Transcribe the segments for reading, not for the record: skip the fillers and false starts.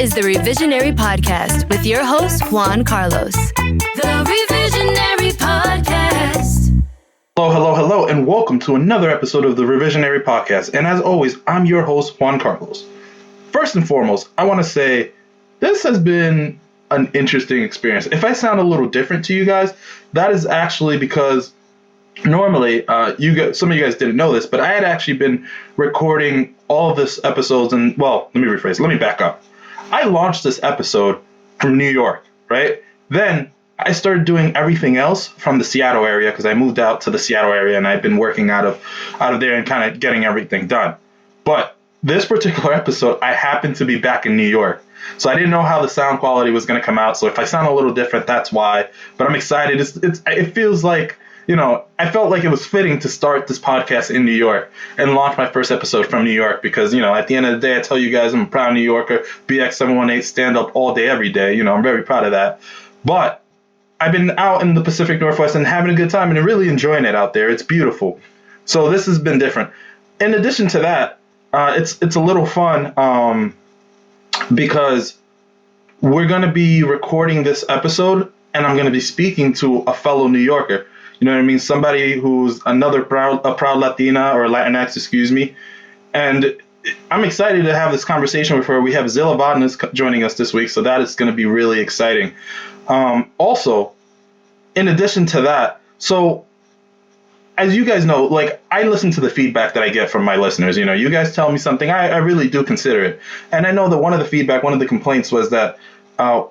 is the Revisionary Podcast with your host, Juan Carlos. The Revisionary Podcast. Hello, and welcome to another episode of the Revisionary Podcast. And as always, I'm your host, Juan Carlos. First and foremost, I want to say this has been an interesting experience. If I sound a little different to you guys, that is actually because normally, some of you guys didn't know this, but I had actually been recording all of this episodes and, well, let me rephrase, let me back up. I launched this episode from New York, right? Then I started doing everything else from the Seattle area because I moved out to the Seattle area and I've been working out of there and kind of getting everything done. But this particular episode, I happened to be back in New York. So I didn't know how the sound quality was going to come out. So if I sound a little different, that's why. But I'm excited. It feels like, I felt like it was fitting to start this podcast in New York and launch my first episode from New York because, at the end of the day, I tell you guys I'm a proud New Yorker, BX718, stand up all day, every day. I'm very proud of that. But I've been out in the Pacific Northwest and having a good time and really enjoying it out there. It's beautiful. So this has been different. In addition to that, it's a little fun because we're going to be recording this episode and I'm going to be speaking to a fellow New Yorker. You know what I mean? Somebody who's a proud Latina or Latinx, excuse me. And I'm excited to have this conversation with her. We have Zilla Vodnas joining us this week, so that is going to be really exciting. Also, in addition to that, so as you guys know, I listen to the feedback that I get from my listeners. You guys tell me something, I really do consider it. And I know that one of the complaints was that I've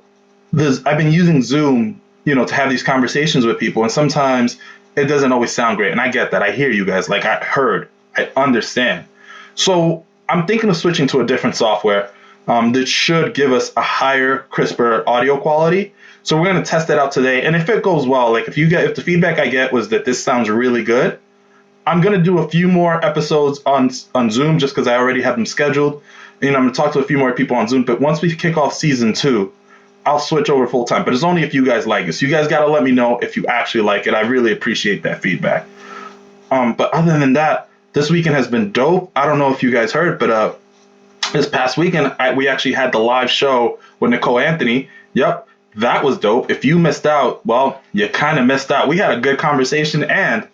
been using Zoom to have these conversations with people. And sometimes it doesn't always sound great. And I get that. I hear you guys. I understand. So I'm thinking of switching to a different software that should give us a higher, crisper audio quality. So we're going to test that out today. And if it goes well, if the feedback I get was that this sounds really good, I'm going to do a few more episodes on Zoom just because I already have them scheduled. I'm going to talk to a few more people on Zoom. But once we kick off season 2, I'll switch over full time, but it's only if you guys like it. So you guys got to let me know if you actually like it. I really appreciate that feedback. But other than that, this weekend has been dope. I don't know if you guys heard, but this past weekend, we actually had the live show with Nicole Anthony. Yep, that was dope. If you missed out, well, you kind of missed out. We had a good conversation, and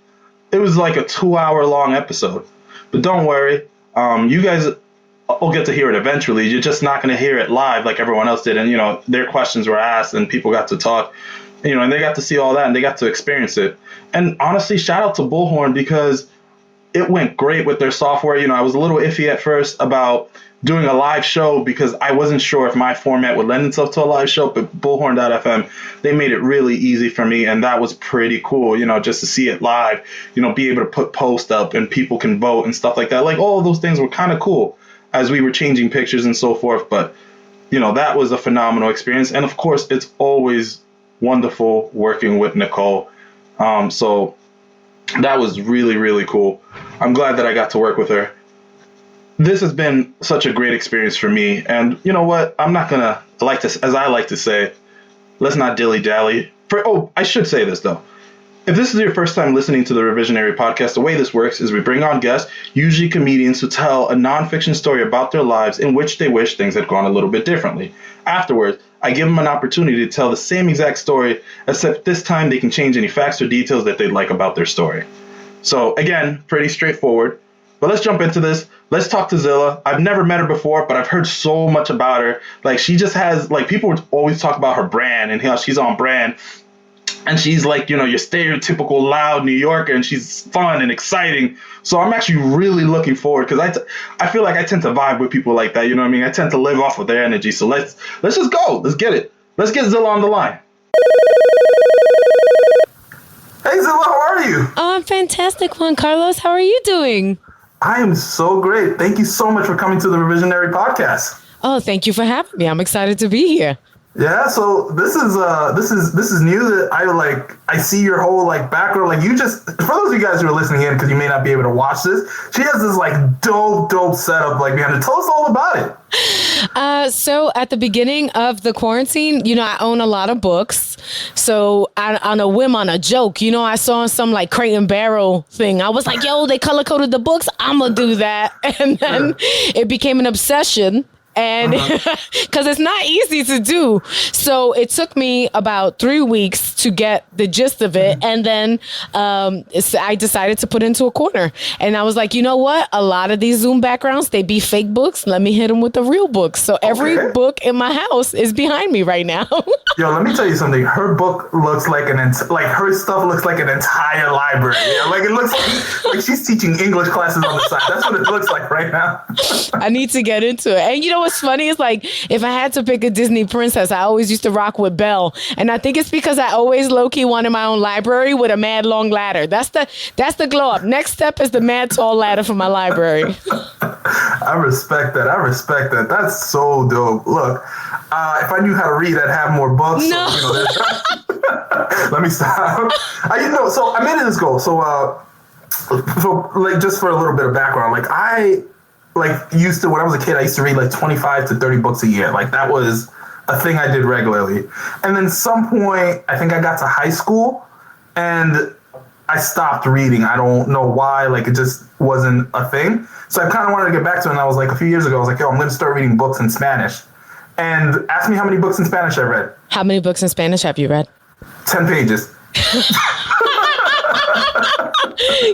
it was like a 2-hour long episode. But don't worry, you guys will get to hear it eventually. You're just not going to hear it live like everyone else did. And, their questions were asked and people got to talk, and they got to see all that and they got to experience it. And honestly, shout out to Bullhorn because it went great with their software. I was a little iffy at first about doing a live show because I wasn't sure if my format would lend itself to a live show, but Bullhorn.fm, they made it really easy for me. And that was pretty cool, just to see it live, be able to put posts up and people can vote and stuff like that. All of those things were kind of cool as we were changing pictures and so forth. But, that was a phenomenal experience. And of course, it's always wonderful working with Nicole. So that was really, really cool. I'm glad that I got to work with her. This has been such a great experience for me. And you know what? I'm not going to, as I like to say, let's not dilly-dally. I should say this, though. If this is your first time listening to the Revisionary Podcast, the way this works is we bring on guests, usually comedians, who tell a nonfiction story about their lives in which they wish things had gone a little bit differently. Afterwards, I give them an opportunity to tell the same exact story, except this time they can change any facts or details that they'd like about their story. So again, pretty straightforward. But let's jump into this. Let's talk to Zilla. I've never met her before, but I've heard so much about her. She just has, people would always talk about her brand and how she's on brand. And she's your stereotypical loud New Yorker, and she's fun and exciting. So I'm actually really looking forward because I feel like I tend to vibe with people like that. You know what I mean? I tend to live off of their energy. So let's just go. Let's get it. Let's get Zilla on the line. Hey, Zilla, how are you? Oh, I'm fantastic, Juan Carlos. How are you doing? I am so great. Thank you so much for coming to the Revisionary Podcast. Oh, thank you for having me. I'm excited to be here. Yeah, so this is new that I see your whole background. You just, for those of you guys who are listening in because you may not be able to watch this, she has this dope setup behind it. Tell us all about it. So at the beginning of the quarantine, I own a lot of books. So on a whim, on a joke, I saw some Crate and Barrel thing. I was like, yo, they color coded the books. I'm gonna do that. And then it became an obsession. And because it's not easy to do. So it took me about 3 weeks to get the gist of it. And then I decided to put it into a corner. And I was like, you know what? A lot of these Zoom backgrounds, they be fake books. Let me hit them with the real books. So every book in my house is behind me right now. Yo, let me tell you something. Her book looks like her stuff looks like an entire library. Yeah? Like it looks like she's teaching English classes on the side. That's what it looks like right now. I need to get into it. And you know what's funny is like if I had to pick a Disney princess, I always used to rock with Belle. And I think it's because I always low-key wanted my own library with a mad long ladder. That's the glow up. Next step is the mad tall ladder for my library. I respect that. That's so dope. Look, if I knew how to read, I'd have more books. No. So, let me stop. So I made this goal. So like just for a little bit of background, like I used to, when I was a kid, I used to read like 25 to 30 books a year. Like that was a thing I did regularly. And then some point, I think I got to high school and I stopped reading. I don't know why, like it just wasn't a thing. So I kind of wanted to get back to it. And I was like, a few years ago, I was like, yo, I'm going to start reading books in Spanish. And ask me how many books in Spanish I read. How many books in Spanish have you read? 10 pages.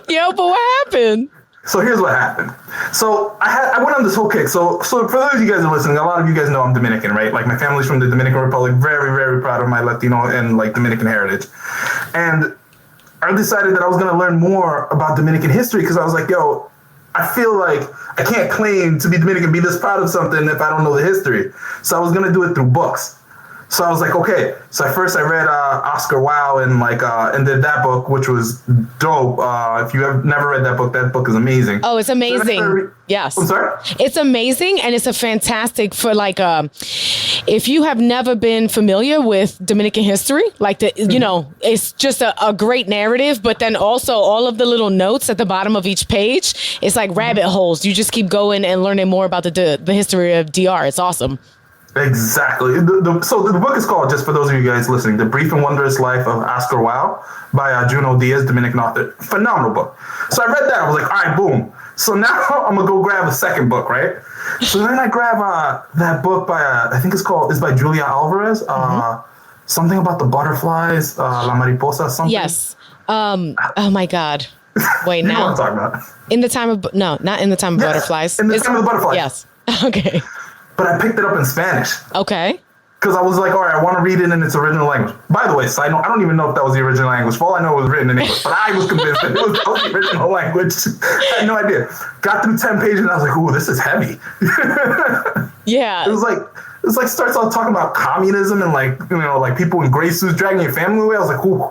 Yo, but what happened? So here's what happened. So I went on this whole kick. So for those of you guys who are listening, a lot of you guys know I'm Dominican, right? Like my family's from the Dominican Republic. Very, very proud of my Latino and like Dominican heritage. And I decided that I was going to learn more about Dominican history because I was like, yo, I feel like I can't claim to be Dominican, be this proud of something if I don't know the history. So I was going to do it through books. So I was like, okay. So at first I read Oscar Wilde and did that book, which was dope. If you have never read that book is amazing. Oh, it's amazing. Yes. I'm sorry? It's amazing. And it's a fantastic for like, if you have never been familiar with Dominican history, like it's just a great narrative, but then also all of the little notes at the bottom of each page, it's like rabbit holes. You just keep going and learning more about the history of DR. It's awesome. Exactly. So the book is called, just for those of you guys listening, The Brief and Wondrous Life of Oscar Wilde by Juno Diaz, Dominican author. Phenomenal book. So I read that. I was like, all right, boom. So now I'm going to go grab a second book, right? So then I grab that book by, I think it's by Julia Alvarez. Something about the butterflies, La Mariposa, something. Yes. Oh, my God. Wait, you now. know what I'm talking about. In the time of, no, not in the time of butterflies. In the time of the butterflies. Yes. Okay. But I picked it up in Spanish. Okay. Because I was like, all right, I want to read it in its original language. By the way, side note, I don't even know if that was the original language. For all I know, it was written in English. But I was convinced that that was the original language. I had no idea. Got through 10 pages and I was like, ooh, this is heavy. Yeah. It was like starts out talking about communism and like people in gray suits dragging your family away. I was like, ooh,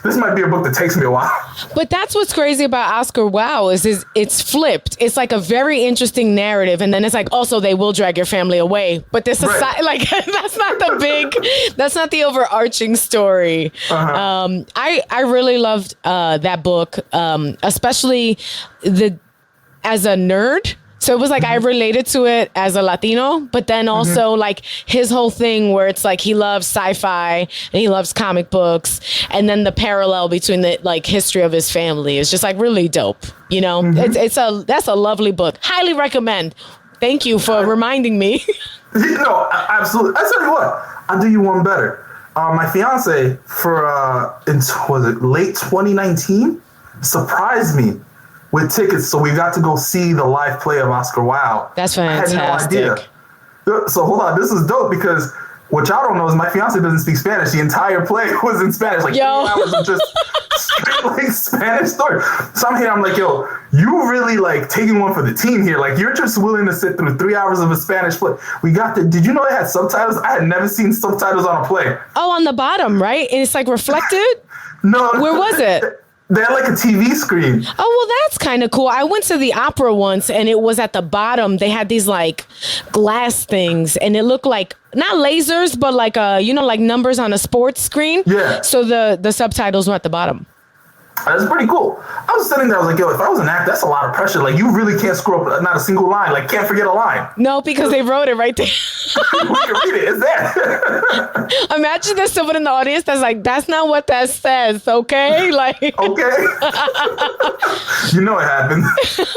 this might be a book that takes me a while. But that's what's crazy about Oscar Wilde is it's flipped. It's like a very interesting narrative, and then it's like also they will drag your family away. But this is like that's not the overarching story. I really loved that book, especially as a nerd. So it was like I related to it as a Latino, but then also like his whole thing where it's like he loves sci-fi and he loves comic books, and then the parallel between the like history of his family is just like really dope. You know, that's a lovely book. Highly recommend. Thank you for reminding me. No, absolutely. I tell you what, I'll do you one better. My fiance was it late 2019 surprised me with tickets, so we got to go see the live play of Oscar Wilde. That's fantastic. I had no idea. So hold on, this is dope because what y'all don't know is my fiance doesn't speak Spanish. The entire play was in Spanish, like 3 hours of just straight like Spanish story. So I'm like, yo, you really like taking one for the team here. Like you're just willing to sit through 3 hours of a Spanish play. Did you know it had subtitles? I had never seen subtitles on a play. Oh, on the bottom, right? And it's like reflected? No. Where was it? They had like a TV screen. Oh, well, that's kind of cool. I went to the opera once and it was at the bottom. They had these like glass things and it looked like not lasers, but like like numbers on a sports screen. Yeah. So the subtitles were at the bottom. That's pretty cool. I was sitting there, I was like, yo, if I was an actor, that's a lot of pressure. Like, you really can't screw up not a single line. Like, can't forget a line. No, because they wrote it right there. We can read it. It's there. Imagine there's someone in the audience that's like, that's not what that says, okay? Like, okay. You know it happened.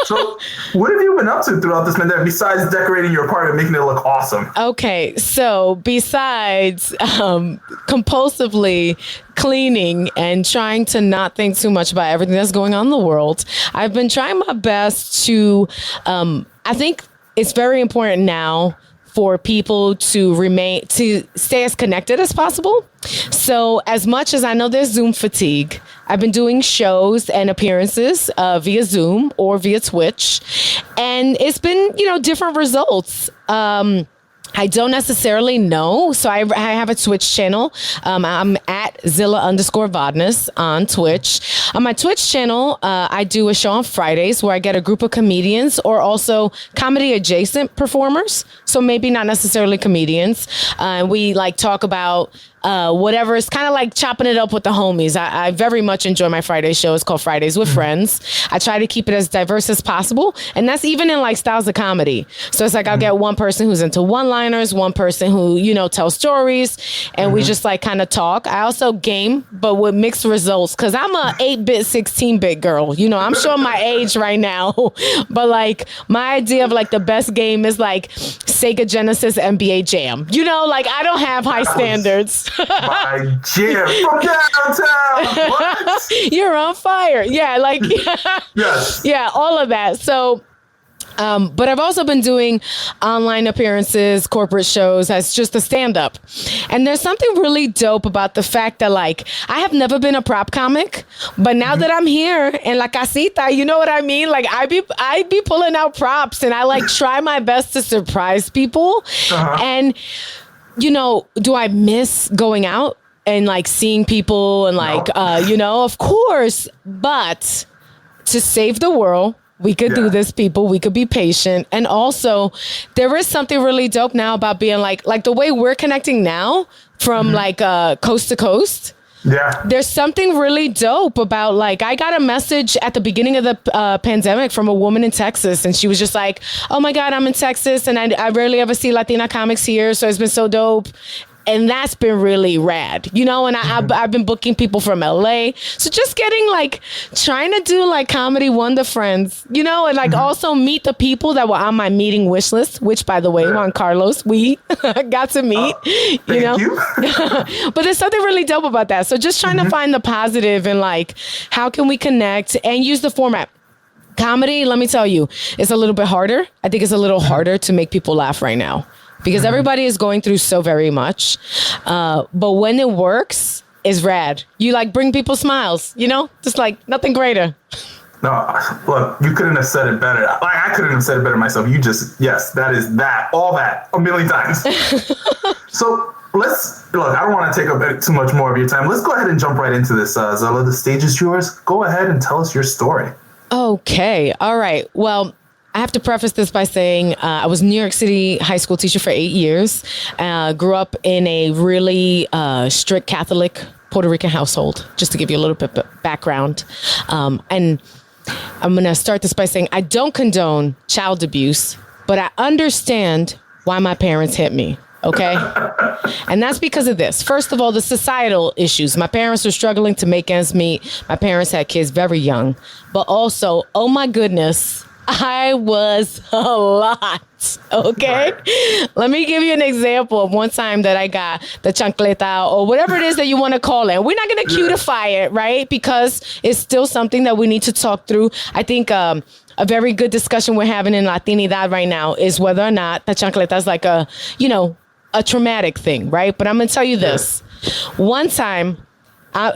So, what have you been up to throughout this pandemic besides decorating your apartment, making it look awesome? Okay, so besides compulsively cleaning and trying to not think too much about everything that's going on in the world, I've been trying my best to, I think it's very important now for people to stay as connected as possible. So as much as I know there's Zoom fatigue, I've been doing shows and appearances via Zoom or via Twitch, and it's been, different results. I don't necessarily know. So I have a Twitch channel. I'm at Zilla_Vodnas on Twitch. On my Twitch channel, I do a show on Fridays where I get a group of comedians or also comedy adjacent performers. So maybe not necessarily comedians. We talk about whatever. It's kind of like chopping it up with the homies. I very much enjoy my Friday show. It's called Fridays with Friends. I try to keep it as diverse as possible. And that's even in styles of comedy. So it's I'll get one person who's into one-liners, one person who, tells stories, and we just kind of talk. I also game, but with mixed results, because I'm a 8-bit, 16-bit girl. I'm showing my age right now. But my idea of the best game is Sega Genesis NBA Jam. I don't have high standards. My jam from downtown. What? You're on fire. Yeah, yes. Yeah, all of that. So, but I've also been doing online appearances, corporate shows as just a stand-up. And there's something really dope about the fact that I have never been a prop comic, but now that I'm here in La Casita, you know what I mean? I be pulling out props and I try my best to surprise people. And do I miss going out and seeing people and of course, but to save the world, we could do this, people. We could be patient. And also, there is something really dope now about being like the way we're connecting now from coast to coast. Yeah. There's something really dope about I got a message at the beginning of the pandemic from a woman in Texas, and she was just like, oh my God, I'm in Texas and I rarely ever see Latina comics here. So it's been so dope. And that's been really rad, and I've been booking people from LA. So just getting trying to do comedy wonder friends, and also meet the people that were on my meeting wish list, which by the way, Juan Carlos, we got to meet, Thank you. But there's something really dope about that. So just trying to find the positive and how can we connect and use the format. Comedy, let me tell you, it's a little bit harder. I think it's a little harder to make people laugh right now. Because everybody is going through so very much. But when it works, it's rad. You bring people smiles, just nothing greater. No, look, you couldn't have said it better. I couldn't have said it better myself. You just, yes, that is that, all that, a million times. So I don't want to take up too much more of your time. Let's go ahead and jump right into this. Zilla, the stage is yours. Go ahead and tell us your story. Okay. All right. Well, I have to preface this by saying I was a New York City high school teacher for 8 years. Grew up in a really strict Catholic Puerto Rican household, just to give you a little bit of background. And I'm going to start this by saying I don't condone child abuse, but I understand why my parents hit me. Okay. And that's because of this. First of all, the societal issues. My parents were struggling to make ends meet. My parents had kids very young, but also, oh my goodness, I was a lot. Okay. Let me give you an example of one time that I got the chancleta or whatever it is that you want to call it. We're not going to cutify it, right? Because it's still something that we need to talk through. I think a very good discussion we're having in Latinidad right now is whether or not the chancleta is a traumatic thing, right? But I'm going to tell you this. One time,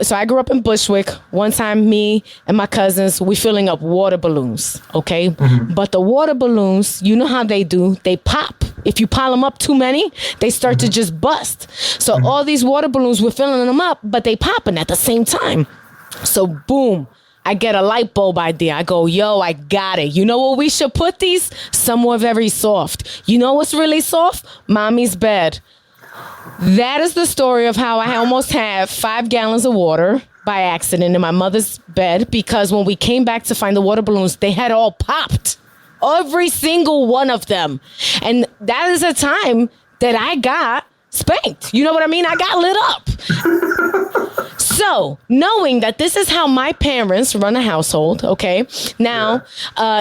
so I grew up in Bushwick. One time, me and my cousins, we filling up water balloons, okay? But the water balloons, you know how they do. They pop. If you pile them up too many, they start to just bust. So all these water balloons, we're filling them up, but they popping at the same time. So boom, I get a light bulb idea. I go, yo, I got it. You know what we should put these? Somewhere very soft. You know what's really soft? Mommy's bed. That is the story of how I almost had 5 gallons of water by accident in my mother's bed because when we came back to find the water balloons, they had all popped. Every single one of them. And that is a time that I got spanked. You know what I mean? I got lit up. So, knowing that this is how my parents run a household, okay? Now,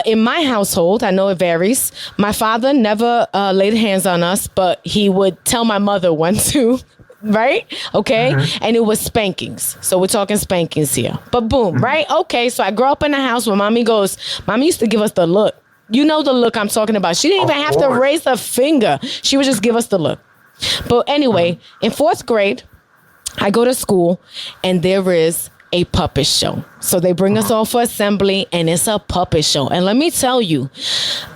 in my household, I know it varies. My father never laid hands on us, but he would tell my mother when to, right? Okay? Mm-hmm. And it was spankings. So, we're talking spankings here. But boom, right? Okay, so I grew up in a house where mommy used to give us the look. You know the look I'm talking about. She didn't even have to raise a finger. She would just give us the look. But anyway, in 4th grade, I go to school and there is a puppet show. So they bring us all for assembly and it's a puppet show. And let me tell you,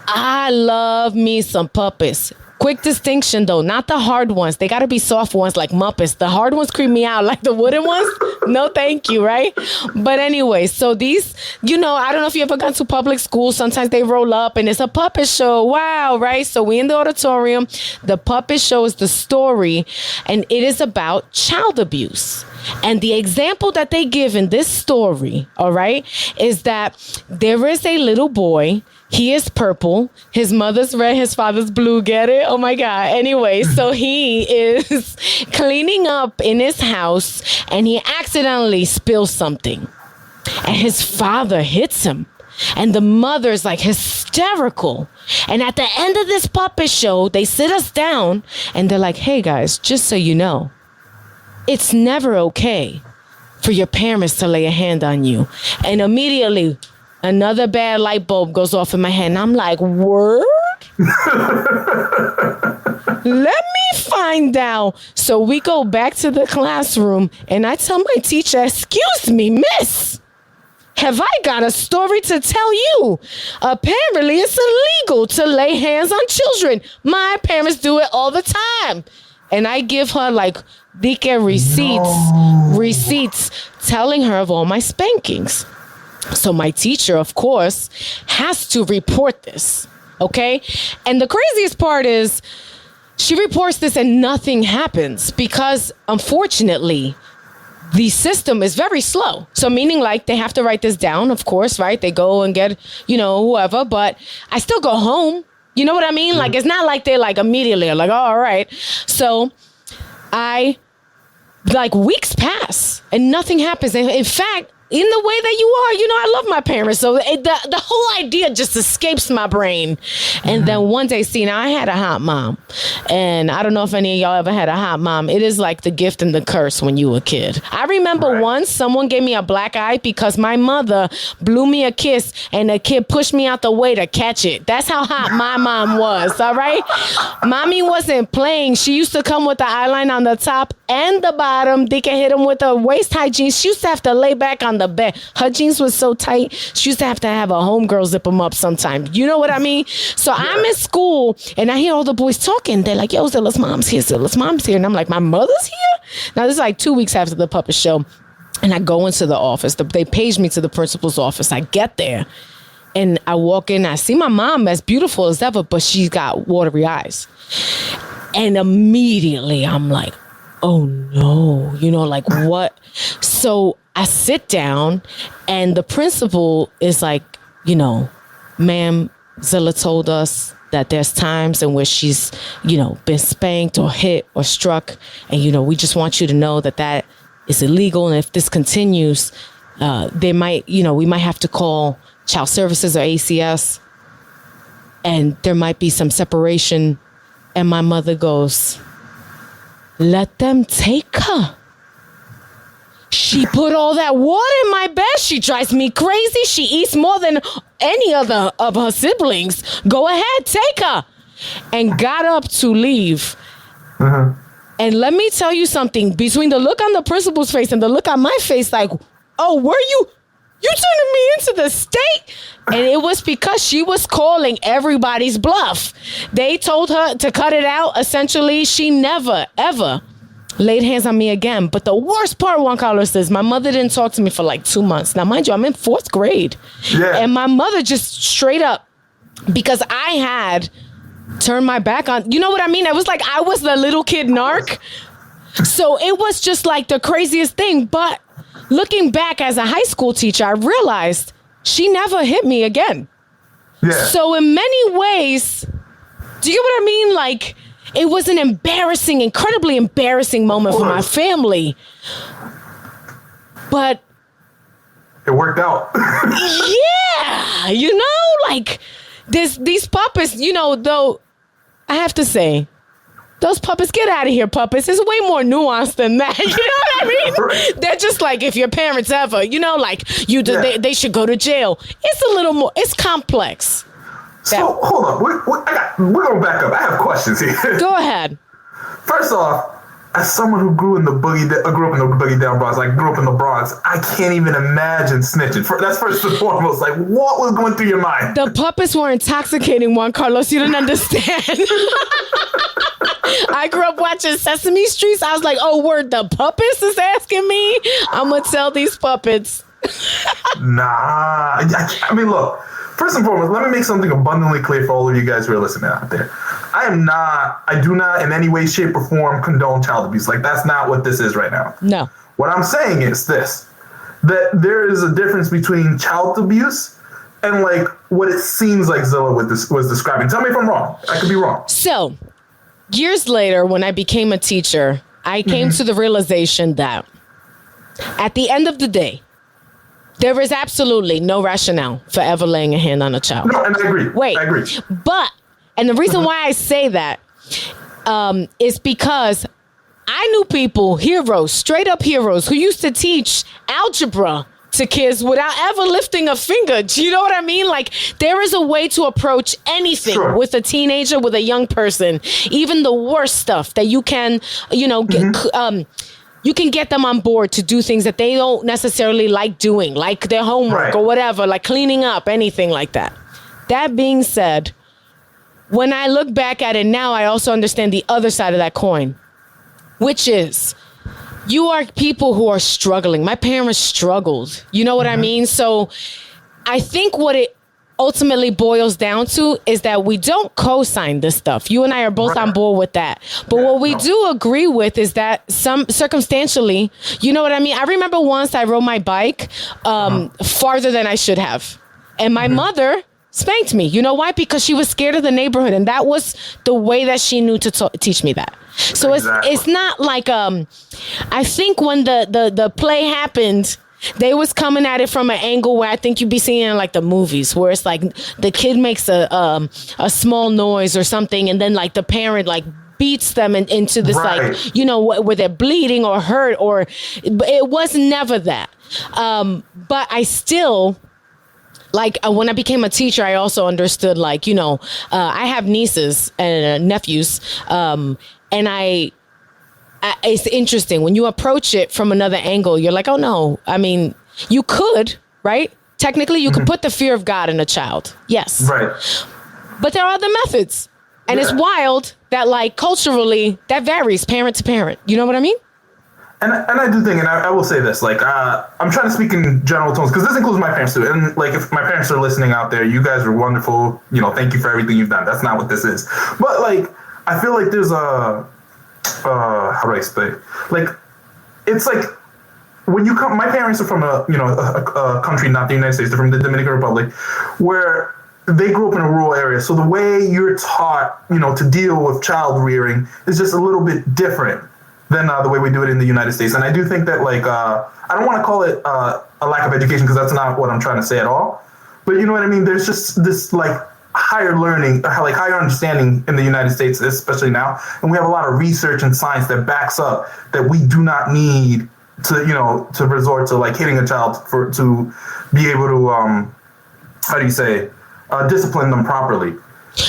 I love me some puppets. Quick distinction, though, not the hard ones. They got to be soft ones like Muppets. The hard ones creep me out, like the wooden ones. No, thank you, right? But anyway, so these, I don't know if you ever gone to public school. Sometimes they roll up and it's a puppet show. Wow, right? So we in the auditorium. The puppet show is the story, and it is about child abuse. And the example that they give in this story, all right, is that there is a little boy. He is purple. His mother's red. His father's blue. Get it? Oh, my God. Anyway, so he is cleaning up in his house and he accidentally spills something. And his father hits him. And the mother's like hysterical. And at the end of this puppet show, they sit us down and they're like, hey, guys, just so you know, it's never okay for your parents to lay a hand on you. And immediately another bad light bulb goes off in my head. And I'm like, word? Let me find out. So we go back to the classroom and I tell my teacher, excuse me, miss, have I got a story to tell you? Apparently it's illegal to lay hands on children. My parents do it all the time. And I give her like receipts telling her of all my spankings. So my teacher, of course, has to report this, okay? And the craziest part is she reports this and nothing happens because, unfortunately, the system is very slow. So meaning like they have to write this down, of course, right? They go and get, whoever, but I still go home. You know what I mean? Like, it's not like they like immediately are like, oh, all right. So weeks pass and nothing happens. And in fact, in the way that you are, I love my parents. So the whole idea just escapes my brain. And then one day, now I had a hot mom. And I don't know if any of y'all ever had a hot mom. It is like the gift and the curse when you were a kid. I remember once someone gave me a black eye because my mother blew me a kiss and the kid pushed me out the way to catch it. That's how hot my mom was, all right? Mommy wasn't playing. She used to come with the eyeline on the top and the bottom. They can hit him with the waist-high jeans. She used to have to lay back on the bed. Her jeans was so tight, she used to have a homegirl zip them up sometimes. You know what I mean? So I'm in school and I hear all the boys talking. They're like, yo, Zilla's mom's here. Zilla's mom's here. And I'm like, my mother's here? Now, this is like 2 weeks after the puppet show. And I go into the office. They page me to the principal's office. I get there and I walk in. I see my mom as beautiful as ever, but she's got watery eyes. And immediately I'm like, oh no, like what? So I sit down and the principal is like, ma'am, Zilla told us that there's times in which she's, been spanked or hit or struck. And, we just want you to know that is illegal. And if this continues, we might have to call child services or ACS and there might be some separation. And my mother goes, let them take her. She put all that water in my bed. She drives me crazy. She eats more than any other of her siblings. Go ahead, take her. And got up to leave. And let me tell you something. Between the look on the principal's face and the look on my face, like, oh, were you turning me into the state? And it was because she was calling everybody's bluff. They told her to cut it out. Essentially, she never, ever laid hands on me again. But the worst part, Juan Carlos, is my mother didn't talk to me for like 2 months. Now, mind you, I'm in 4th grade. Yeah. And my mother just straight up, because I had turned my back on, you know what I mean? It was like I was the little kid narc. So it was just like the craziest thing. But looking back as a high school teacher, I realized she never hit me again. Yeah. So in many ways, do you get what I mean? Like, it was an incredibly embarrassing moment for my family. But it worked out. yeah, like these puppets, though I have to say, those puppets, get out of here, puppets. It's way more nuanced than that. You know what I mean? Right. They're just like, if your parents ever, they should go to jail. It's a little more, it's complex. So hold on, we're gonna back up. I have questions here. Go ahead. First off, as someone who grew up in the boogie down Bronx, like grew up in the Bronx, I can't even imagine snitching. That's first and foremost. Like, what was going through your mind? The puppets were intoxicating, Juan Carlos. You didn't understand. I grew up watching Sesame Street. I was like, oh, word, the puppets is asking me? I'm going to tell these puppets. Nah. I mean, look, first and foremost, let me make something abundantly clear for all of you guys who are listening out there. I do not in any way, shape, or form condone child abuse. Like, that's not what this is right now. No. What I'm saying is this, that there is a difference between child abuse and, like, what it seems like Zilla was describing. Tell me if I'm wrong. I could be wrong. So, years later, when I became a teacher, I came to the realization that at the end of the day, there is absolutely no rationale for ever laying a hand on a child. No, and I agree. Wait, I agree. And the reason why I say that is because I knew people, heroes, straight up heroes, who used to teach algebra to kids without ever lifting a finger. Do you know what I mean? Like, there is a way to approach anything with a teenager, with a young person, even the worst stuff that you can, you can get them on board to do things that they don't necessarily like doing, like their homework or whatever, like cleaning up, anything like that. That being said, when I look back at it now, I also understand the other side of that coin, which is you are people who are struggling. My parents struggled. You know what I mean? So I think what it ultimately boils down to is that we don't co-sign this stuff. You and I are both on board with that. But what we do agree with is that some circumstantially, you know what I mean? I remember once I rode my bike farther than I should have. And my mother spanked me. You know why? Because she was scared of the neighborhood. And that was the way that she knew to teach me that. So it's not like, I think when the play happened, they was coming at it from an angle where I think you'd be seeing in like the movies, where it's like the kid makes a small noise or something, and then like the parent like beats them into this like, where they're bleeding or hurt, or it was never that. But I still, like, when I became a teacher, I also understood, like, I have nieces and nephews, and it's interesting when you approach it from another angle. You're like, oh no, I mean, you could, right? Technically, you could put the fear of God in a child. Yes. Right. But there are other methods. And it's wild that, like, culturally, that varies parent to parent. You know what I mean? And I do think, and I will say this, like, I'm trying to speak in general tones, because this includes my parents too. And, like, if my parents are listening out there, you guys are wonderful. Thank you for everything you've done. That's not what this is. But, like, I feel like there's how do I explain? Like, it's like when you come. My parents are from a country, not the United States. They're from the Dominican Republic, where they grew up in a rural area. So the way you're taught, to deal with child rearing is just a little bit different than the way we do it in the United States. And I do think that, like, I don't want to call it a lack of education, because that's not what I'm trying to say at all. But you know what I mean? There's just this, like, higher learning, like higher understanding in the United States, especially now. And we have a lot of research and science that backs up that we do not need to, to resort to, like, hitting a child to be able to, discipline them properly.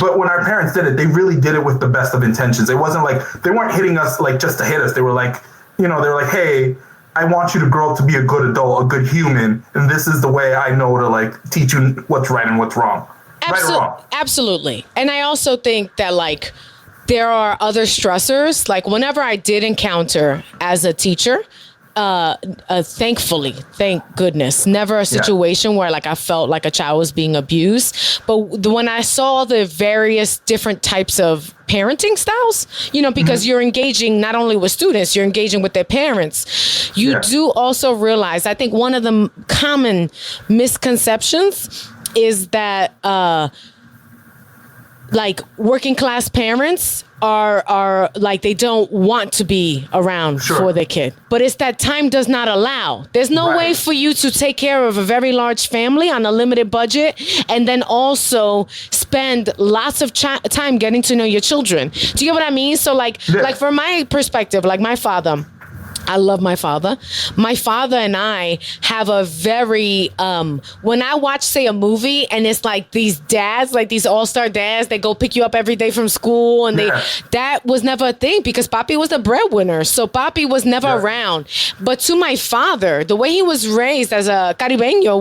But when our parents did it, they really did it with the best of intentions. It wasn't like, they weren't hitting us, like, just to hit us. They were like, they were like, hey, I want you to grow up to be a good adult, a good human. And this is the way I know to, like, teach you what's right and what's wrong. Right or wrong. Absolutely. And I also think that, like, there are other stressors. Like, whenever I did encounter as a teacher, thankfully, thank goodness, never a situation where like I felt like a child was being abused. But when I saw the various different types of parenting styles, because you're engaging not only with students, you're engaging with their parents. You do also realize, I think one of the common misconceptions is that like working class parents are like they don't want to be around for their kid, but it's that time does not allow. There's no way for you to take care of a very large family on a limited budget and then also spend lots of time getting to know your children. Do you get what I mean? So like from my perspective, like my father, I love my father. My father and I have a very, when I watch, say, a movie and it's like these dads, like these all-star dads, they go pick you up every day from school and that was never a thing because Papi was the breadwinner. So Papi was never around. But to my father, the way he was raised as a Caribeño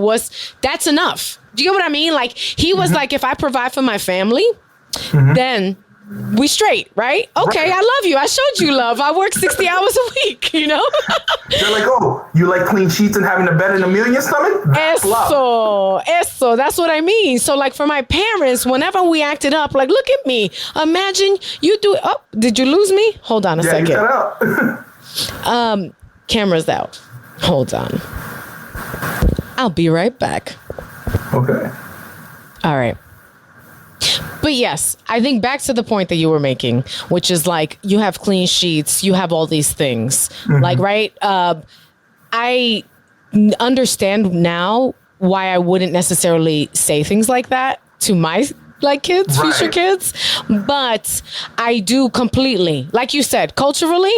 that's enough. Do you get what I mean? Like he was like, if I provide for my family, then we straight, right? Okay, I love you. I showed you love. I work 60 hours a week, They're like, oh, you like clean sheets and having a bed in a meal in your stomach? That's love. Eso. That's what I mean. So like for my parents, whenever we acted up, like, look at me. Imagine you do it. Oh, did you lose me? Hold on a second. You cut out. Camera's out. Hold on. I'll be right back. Okay. All right. But yes, I think back to the point that you were making, which is like you have clean sheets, you have all these things. Like, right? I understand now why I wouldn't necessarily say things like that to my kids, future kids. But I do completely, like you said, culturally,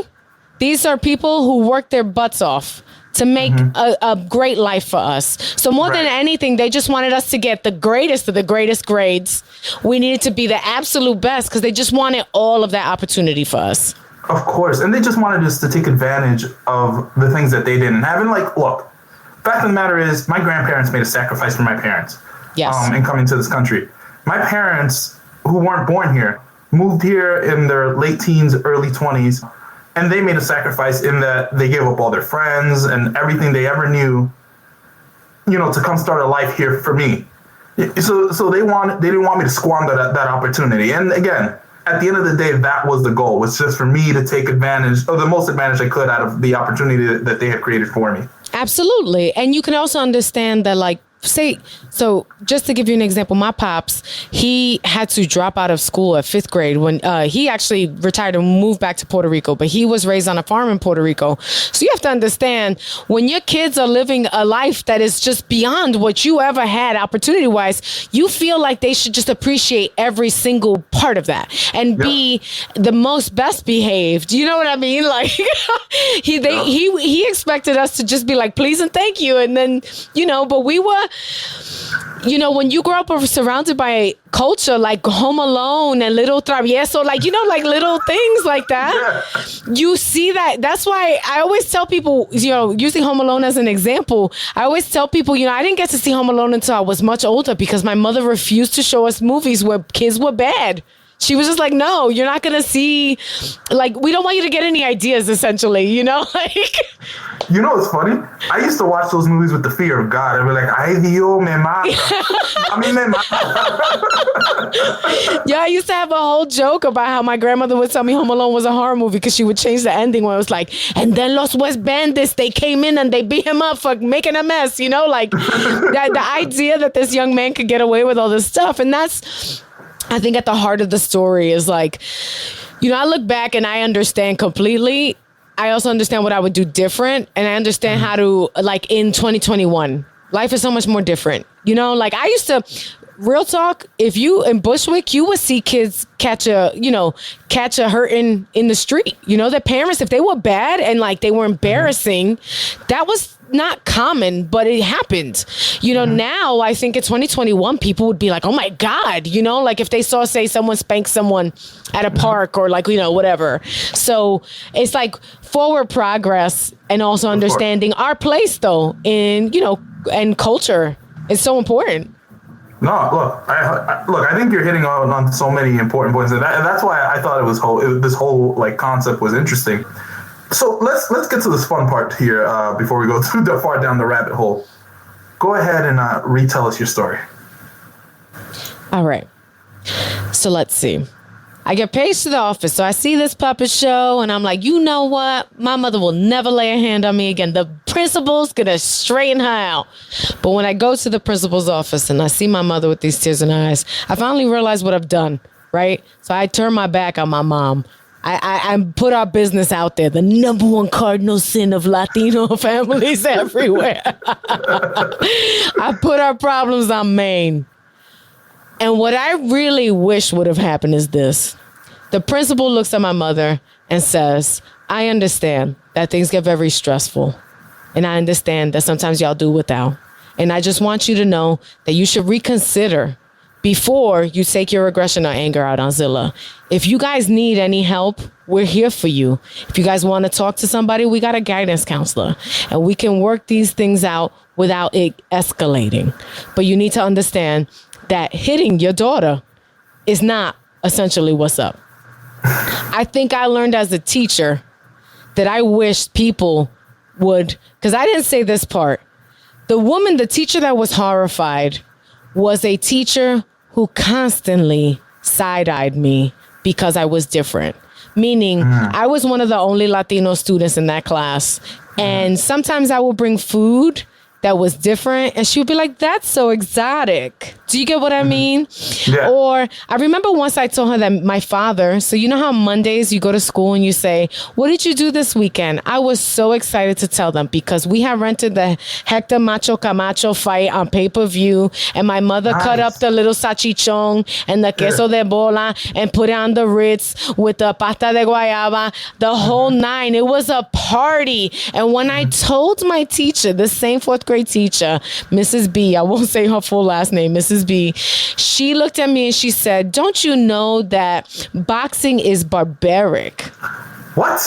these are people who work their butts off to make a great life for us. So more than anything, they just wanted us to get the greatest of the greatest grades. We needed to be the absolute best because they just wanted all of that opportunity for us. Of course. And they just wanted us to take advantage of the things that they didn't have. And like, look, fact of the matter is my grandparents made a sacrifice for my parents in coming to this country. My parents, who weren't born here, moved here in their late teens, early 20s. And they made a sacrifice in that they gave up all their friends and everything they ever knew, to come start a life here for me. So they didn't want me to squander that opportunity. And again, at the end of the day, that was the goal, was just for me to take advantage of the most advantage I could out of the opportunity that they had created for me. Absolutely. And you can also understand that, like, so just to give you an example, my pops, he had to drop out of school at 5th grade when he actually retired and moved back to Puerto Rico, but he was raised on a farm in Puerto Rico. So you have to understand, when your kids are living a life that is just beyond what you ever had opportunity wise, you feel like they should just appreciate every single part of that and be the most best behaved. You know what I mean? Like he expected us to just be like, please and thank you. And then, but we were, when you grow up surrounded by culture like Home Alone and Little Travieso, like little things like that, you see that. That's why I always tell people, using Home Alone as an example, I always tell people, I didn't get to see Home Alone until I was much older because my mother refused to show us movies where kids were bad. She was just like, no, you're not going to see, like, we don't want you to get any ideas, essentially, like. It's funny? I used to watch those movies with the fear of God. I'd be like, ay Dios, me mata. A mí me mata. Yeah, I used to have a whole joke about how my grandmother would tell me Home Alone was a horror movie because she would change the ending where it was like, and then Los West Bandits, they came in and they beat him up for making a mess, like the idea that this young man could get away with all this stuff. And that's, I think, at the heart of the story is like, I look back and I understand completely. I also understand what I would do different. And I understand how to, like, in 2021, life is so much more different. Like I used to, real talk, if you in Bushwick, you would see kids catch a hurting in the street. Their parents, if they were bad and like they were embarrassing, that was not common, but it happened. Now I think in 2021, people would be like, oh my God, like if they saw, say, someone spank someone at a park or like, whatever. So it's like forward progress and also understanding our place though in, and culture is so important. No, I think you're hitting on so many important points, and that's why I thought this whole like concept was interesting. So let's get to this fun part here before we go too far down the rabbit hole. Go ahead and retell us your story. All right. So let's see. I get paged to the office. So I see this puppet show and I'm like, you know what? My mother will never lay a hand on me again. The principal's going to straighten her out. But when I go to the principal's office and I see my mother with these tears in her eyes, I finally realize what I've done, right? So I turn my back on my mom. I put our business out there, the number one cardinal sin of Latino families everywhere. I put our problems on Maine. And what I really wish would have happened is this. The principal looks at my mother and says, I understand that things get very stressful. And I understand that sometimes y'all do without. And I just want you to know that you should reconsider before you take your aggression or anger out on Zilla. If you guys need any help, we're here for you. If you guys want to talk to somebody, we got a guidance counselor. And we can work these things out without it escalating. But you need to understand that hitting your daughter is not essentially what's up. I think I learned as a teacher that I wish people would, because I didn't say this part. The teacher that was horrified was a teacher who constantly side-eyed me because I was different. Meaning, I was one of the only Latino students in that class. And sometimes I would bring food that was different. And she would be like, that's so exotic. Do you get what I mean? Yeah. Or I remember once I told her that my father, so you know how Mondays you go to school and you say, what did you do this weekend? I was so excited to tell them because we had rented the Hector Macho Camacho fight on pay-per-view. And my mother cut up the little salchichon and the queso de bola and put it on the Ritz with the pasta de guayaba, the whole nine. It was a party. And when I told my teacher, the same fourth grade teacher, Mrs. B, I won't say her full last name, Mrs. B, she looked at me and she said, don't you know that boxing is barbaric? What?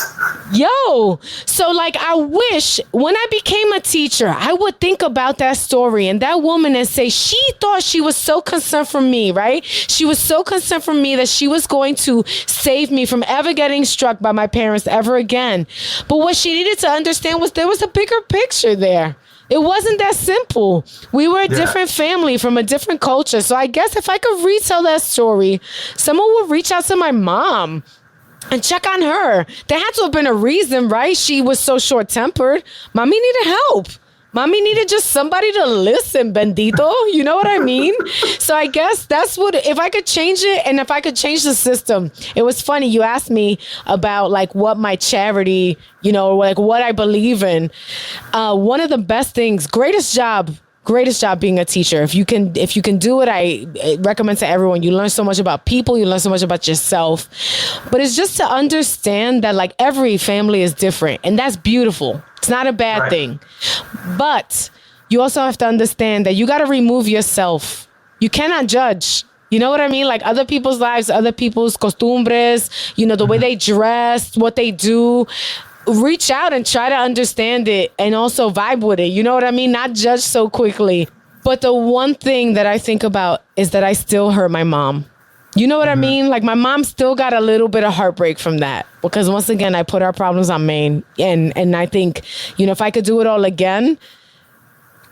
Yo, so like I wish when I became a teacher, I would think about that story and that woman and say she thought she was so concerned for me, right? She was so concerned for me that she was going to save me from ever getting struck by my parents ever again. But what she needed to understand was there was a bigger picture there. It wasn't that simple. We were a different family from a different culture. So I guess if I could retell that story, someone would reach out to my mom and check on her. There had to have been a reason, right? She was so short-tempered. Mommy needed help. Mommy needed just somebody to listen, bendito. You know what I mean? So I guess that's what, if I could change it and if I could change the system. It was funny. You asked me about like what my charity, you know, like what I believe in. One of the best things, greatest job being a teacher. If you can do it, I recommend to everyone. You learn so much about people. You learn so much about yourself. But it's just to understand that like every family is different. And that's beautiful. It's not a bad thing. But you also have to understand that you got to remove yourself. You cannot judge. You know what I mean? Like other people's lives, other people's costumbres, you know, the way they dress, what they do. Reach out and try to understand it and also vibe with it. You know what I mean? Not judge so quickly. But the one thing that I think about is that I still hurt my mom. You know what I mean? Like my mom still got a little bit of heartbreak from that because once again, I put our problems on Maine. And I think, you know, if I could do it all again,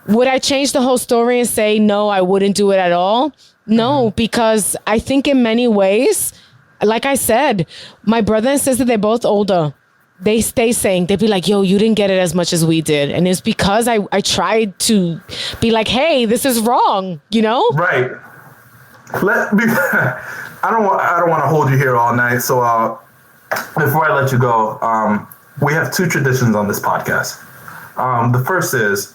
would I change the whole story and say, no, I wouldn't do it at all? No, because I think in many ways, like I said, my brother and sister, they're both older. They stay saying, they'd be like, yo, you didn't get it as much as we did. And it's because I tried to be like, hey, this is wrong, you know? Right. I don't want to hold you here all night. So before I let you go, we have two traditions on this podcast. The first is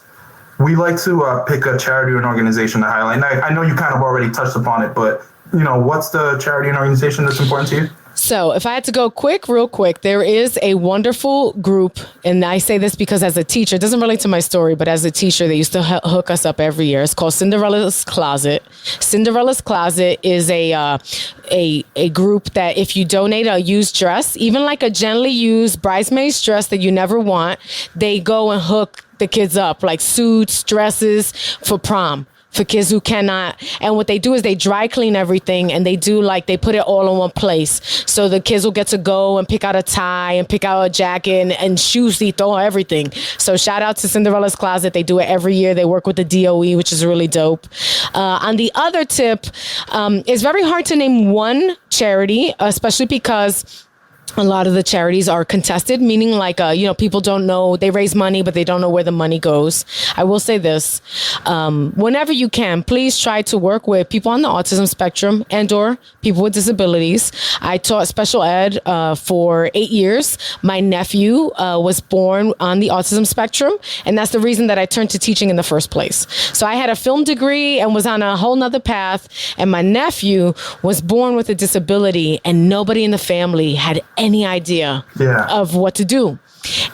we like to pick a charity or an organization to highlight. And I know you kind of already touched upon it, but you know, what's the charity and organization that's important to you? So if I had to go real quick, there is a wonderful group. And I say this because as a teacher, it doesn't relate to my story, but as a teacher, they used to hook us up every year. It's called Cinderella's Closet. Cinderella's Closet is a group that if you donate a used dress, even like a gently used bridesmaid's dress that you never want, they go and hook the kids up like suits, dresses for prom. for kids who cannot. And what they do is they dry clean everything, and they put it all in one place. So the kids will get to go and pick out a tie and pick out a jacket and shoes, everything. So shout out to Cinderella's Closet. They do it every year. They work with the DOE, which is really dope. On the other tip, it's very hard to name one charity, especially because a lot of the charities are contested, meaning people don't know, they raise money, but they don't know where the money goes. I will say this, whenever you can, please try to work with people on the autism spectrum and or people with disabilities. I taught special ed for 8 years. My nephew was born on the autism spectrum, and that's the reason that I turned to teaching in the first place. So I had a film degree and was on a whole nother path, and my nephew was born with a disability, and nobody in the family had any idea of what to do.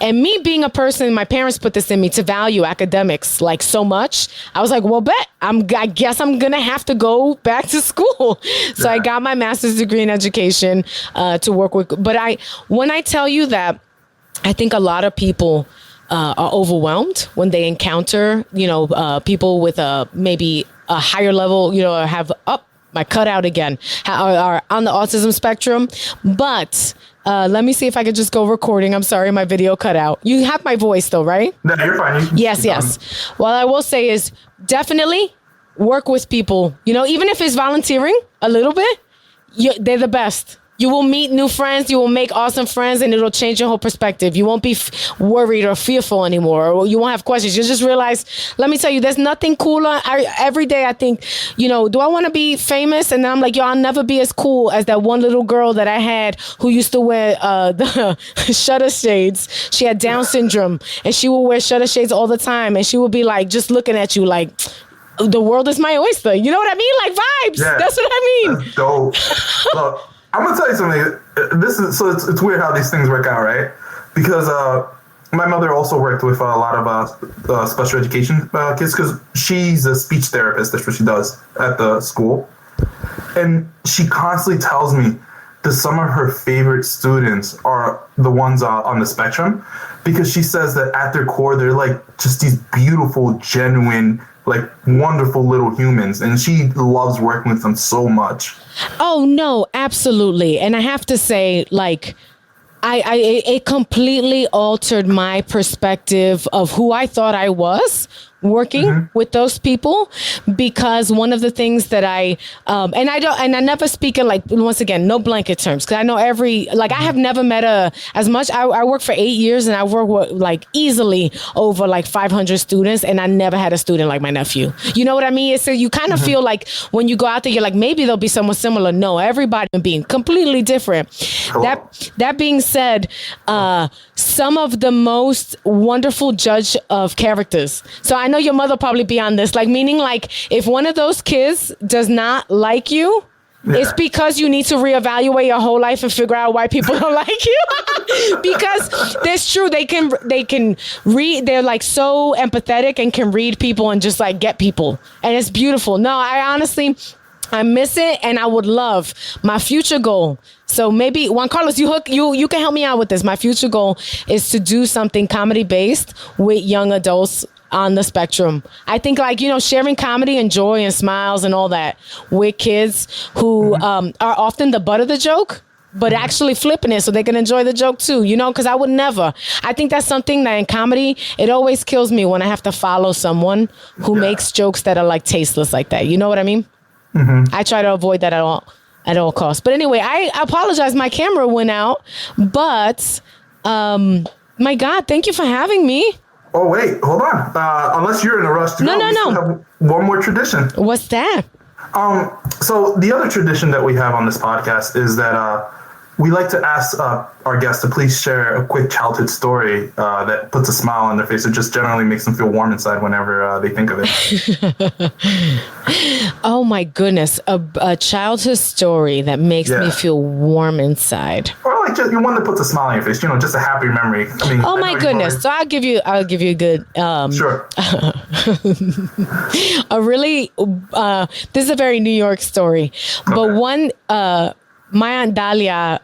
And me being a person, my parents put this in me to value academics like so much. I was like, well, I guess I'm going to have to go back to school. So I got my master's degree in education to work with. But when I tell you that, I think a lot of people are overwhelmed when they encounter, people with maybe a higher level, or have my cutout again, are on the autism spectrum. But let me see if I could just go recording. I'm sorry, my video cut out. You have my voice though, right? No, you're fine. Yes. What I will say is definitely work with people. Even if it's volunteering a little bit, they're the best. You will meet new friends. You will make awesome friends, and it'll change your whole perspective. You won't be worried or fearful anymore, or you won't have questions. You'll just realize, let me tell you, there's nothing cooler. Every day I think, do I want to be famous? And then I'm like, I'll never be as cool as that one little girl that I had who used to wear the shutter shades. She had Down syndrome, and she would wear shutter shades all the time. And she would be like, just looking at you like, the world is my oyster. You know what I mean? Like vibes. Yeah, that's what I mean. That's dope. Look, I'm gonna tell you something. It's weird how these things work out, right? Because my mother also worked with a lot of special education kids, because she's a speech therapist. That's what she does at the school, and she constantly tells me that some of her favorite students are the ones on the spectrum, because she says that at their core they're like just these beautiful, genuine, like wonderful little humans, and she loves working with them so much. Oh no, absolutely. And I have to say, like, it completely altered my perspective of who I thought I was working with those people, because one of the things that I never speak in, like, once again, no blanket terms, because I know I have never met as much. I worked for 8 years, and I worked with like easily over like 500 students, and I never had a student like my nephew. You know what I mean? So you kind of feel like when you go out there, you're like, maybe there'll be someone similar. No, everybody being completely different. Cool. That being said, some of the most wonderful judge of characters. So I know your mother probably be on this, like, meaning like if one of those kids does not like you, it's because you need to reevaluate your whole life and figure out why people don't like you. Because that's true. They can read. They're like so empathetic and can read people and just like get people. And it's beautiful. No, I miss it, and I would love my future goal. So maybe Juan Carlos, you can help me out with this. My future goal is to do something comedy based with young adults on the spectrum. I think, like, sharing comedy and joy and smiles and all that with kids who are often the butt of the joke, but actually flipping it so they can enjoy the joke too, because I would never. I think that's something that in comedy, it always kills me when I have to follow someone who makes jokes that are like tasteless like that. You know what I mean? I try to avoid that at all costs. But anyway, I apologize. My camera went out, but my God, thank you for having me. Oh, wait, hold on. Unless you're in a rush to go. No. We still have one more tradition. What's that? So the other tradition that we have on this podcast is that we like to ask our guests to please share a quick childhood story that puts a smile on their face. It just generally makes them feel warm inside whenever they think of it. Oh, my goodness. A childhood story that makes me feel warm inside. Or like just one that puts a smile on your face, just a happy memory. I mean, oh, my goodness. So I'll give you a good... Sure. This is a very New York story, but one... my Aunt Dahlia,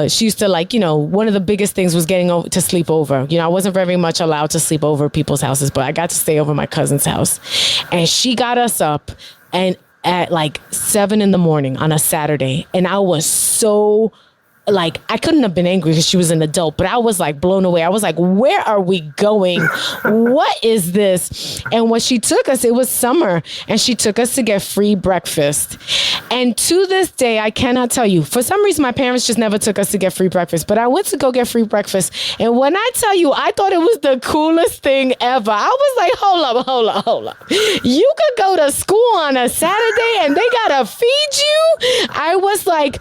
she used to like, one of the biggest things was getting to sleep over. I wasn't very much allowed to sleep over people's houses, but I got to stay over my cousin's house. And she got us up and at like 7 a.m. on a Saturday. And I was so like, I couldn't have been angry because she was an adult, but I was like blown away. I was like, where are we going? What is this? And when she took us, it was summer, and she took us to get free breakfast. And to this day, I cannot tell you, for some reason, my parents just never took us to get free breakfast, but I went to go get free breakfast. And when I tell you, I thought it was the coolest thing ever. I was like, hold up. You could go to school on a Saturday and they gotta feed you? I was like,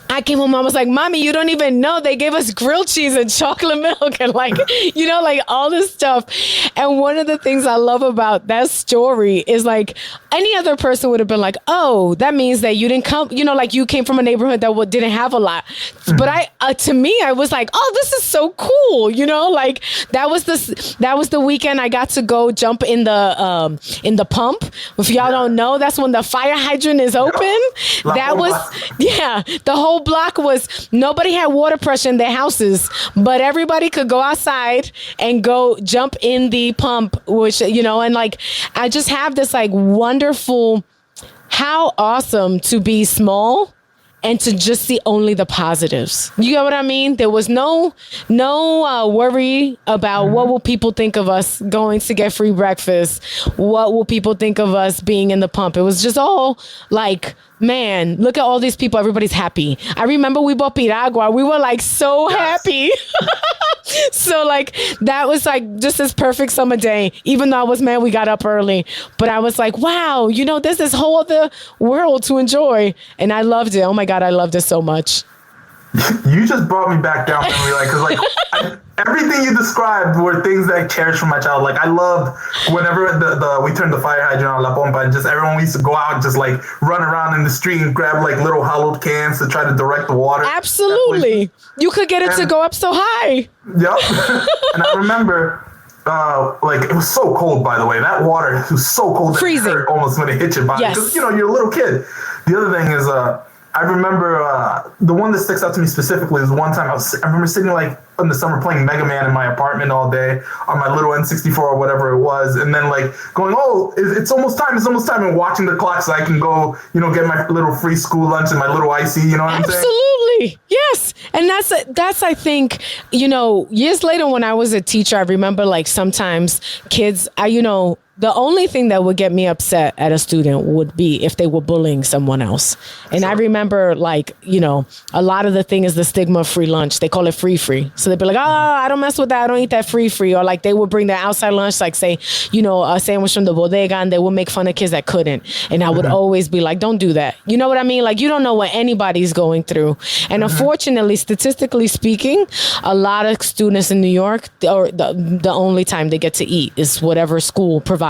I came home, I was like, Mommy, you don't even know. They gave us grilled cheese and chocolate milk and like all this stuff. And one of the things I love about that story is like any other person would have been like, oh, that means that you didn't come, like you came from a neighborhood that didn't have a lot. Mm-hmm. But to me, I was like, oh, this is so cool. Like that was the weekend I got to go jump in the pump. If y'all don't know, that's when the fire hydrant is open. The whole block was, nobody had water pressure in their houses, but everybody could go outside and go jump in the pump, which, and like, I just have this like wonderful, how awesome to be small and to just see only the positives. You get what I mean? There was no worry about what will people think of us going to get free breakfast. What will people think of us being in the pump? It was just all like, man, look at all these people. Everybody's happy. I remember we bought piragua. We were like so happy. So like that was like just this perfect summer day. Even though I was mad we got up early, but I was like, wow, there's this whole other world to enjoy, and I loved it. Oh my God, I loved it so much. You just brought me back down memory lane, because everything you described were things that I cherished from my child. Like I loved whenever we turned the fire hydrant on La Pompa, and just everyone used to go out and just like run around in the street and grab like little hollowed cans to try to direct the water. Absolutely, you could get it to go up so high. Yep. And I remember. Like it was so cold, by the way. That water was so cold, freezing, that it hurt almost when it hit your body. Because you're a little kid. The other thing is, I remember the one that sticks out to me specifically is one time I remember sitting like in the summer playing Mega Man in my apartment all day on my little N64 or whatever it was, and then like going, oh, it's almost time, and watching the clock so I can go, get my little free school lunch and my little icy, you know what I'm saying? Absolutely, yes. And that's I think, years later when I was a teacher, I remember like sometimes kids, the only thing that would get me upset at a student would be if they were bullying someone else. And sure. I remember like, a lot of the thing is the stigma of free lunch. They call it free. So they'd be like, oh, I don't mess with that. I don't eat that free. Or like they would bring their outside lunch, like say, a sandwich from the bodega, and they would make fun of kids that couldn't. And I would always be like, don't do that. You know what I mean? Like, you don't know what anybody's going through. And unfortunately, statistically speaking, a lot of students in New York, or the only time they get to eat is whatever school provides.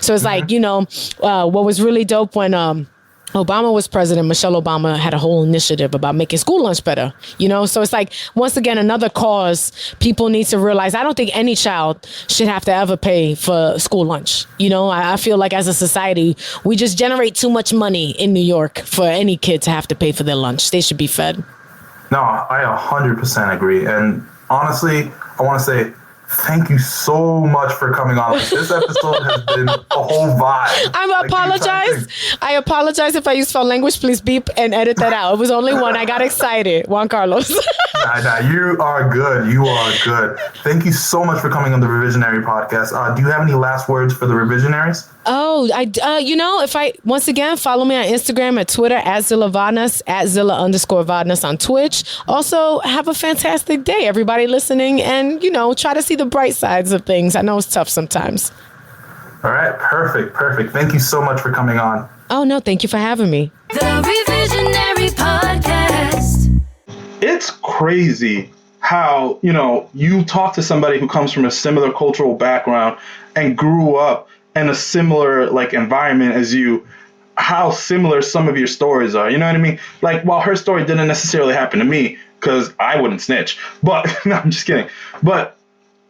So it's like, what was really dope when Obama was president, Michelle Obama had a whole initiative about making school lunch better, So it's like, once again, another cause people need to realize. I don't think any child should have to ever pay for school lunch. I feel like as a society, we just generate too much money in New York for any kid to have to pay for their lunch. They should be fed. No, I 100% agree. And honestly, I want to say, thank you so much for coming on. Like, this episode has been a whole vibe. I apologize if I use foul language. Please beep and edit that out. It was only one. I got excited. Juan Carlos. Nah, you are good. You are good. Thank you so much for coming on the Revisionary podcast. Do you have any last words for the Revisionaries? Oh, if I, once again, follow me on Instagram and Twitter at Zilla Vodnas, at Zilla_Vodnas on Twitch. Also, have a fantastic day, everybody listening, and, try to see the bright sides of things. I know it's tough sometimes. All right. Perfect. Thank you so much for coming on. Oh, no, thank you for having me. The Revisionary Podcast. It's crazy how, you talk to somebody who comes from a similar cultural background and grew up in a similar like environment as you, how similar some of your stories are. You know what I mean? Like, while her story didn't necessarily happen to me because I wouldn't snitch, but no, I'm just kidding. But,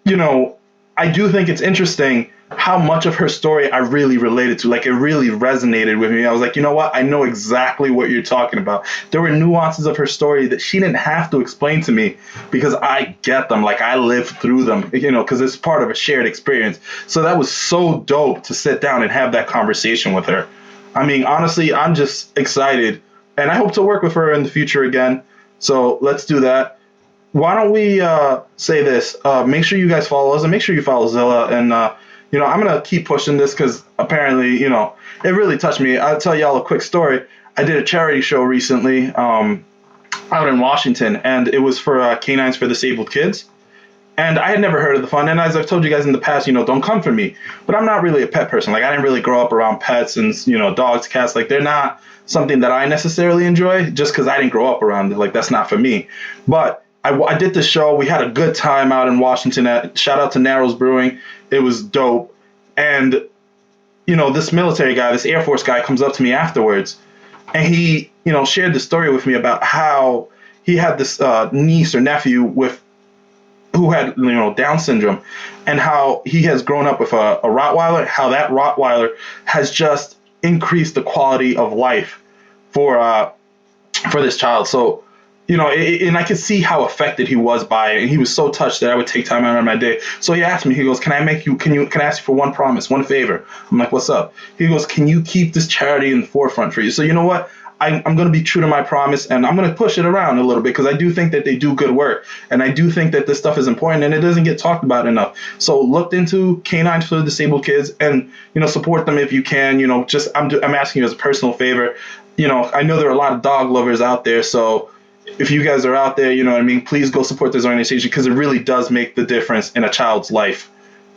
I do think it's interesting how much of her story I really related to. Like, it really resonated with me. I was like, you know what? I know exactly what you're talking about. There were nuances of her story that she didn't have to explain to me because I get them. Like, I lived through them, you know, because it's part of a shared experience. So that was so dope to sit down and have that conversation with her. I mean, honestly, I'm just excited, and I hope to work with her in the future again. So let's do that. Why don't we say this? Make sure you guys follow us, and make sure you follow Zilla. And, you know, I'm going to keep pushing this because apparently, you know, it really touched me. I'll tell y'all a quick story. I did a charity show recently out in Washington, and it was for Canines for Disabled Kids. And I had never heard of the fund. And as I've told you guys in the past, you know, don't come for me. But I'm not really a pet person. Like, I didn't really grow up around pets and, you know, dogs, cats. Like, they're not something that I necessarily enjoy just because I didn't grow up around it. Like, that's not for me. But I did the show. We had a good time out in Washington. Shout out to Narrows Brewing. It was dope. And, you know, this military guy, this Air Force guy comes up to me afterwards. And he, you know, shared the story with me about how he had this niece or nephew who had, you know, Down syndrome, and how he has grown up with a Rottweiler, how that Rottweiler has just increased the quality of life for this child. So, you know, and I could see how affected he was by it, and he was so touched that I would take time out of my day. So he asked me, he goes, can I ask you for one promise, one favor? I'm like, what's up? He goes, can you keep this charity in the forefront for you? So you know what? I'm going to be true to my promise, and I'm going to push it around a little bit because I do think that they do good work, and I do think that this stuff is important, and it doesn't get talked about enough. So look into Canines for Disabled Kids, and, you know, support them if you can. You know, just I'm asking you as a personal favor. You know, I know there are a lot of dog lovers out there, so if you guys are out there, you know what I mean, please go support this organization because it really does make the difference in a child's life.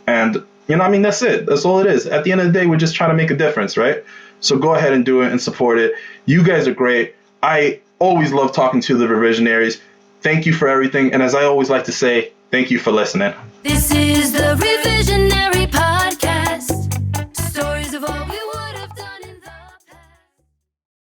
And, you know, I mean, that's it. That's all it is. At the end of the day, we're just trying to make a difference, right? So go ahead and do it and support it. You guys are great. I always love talking to the Revisionaries. Thank you for everything. And as I always like to say, thank you for listening. This is the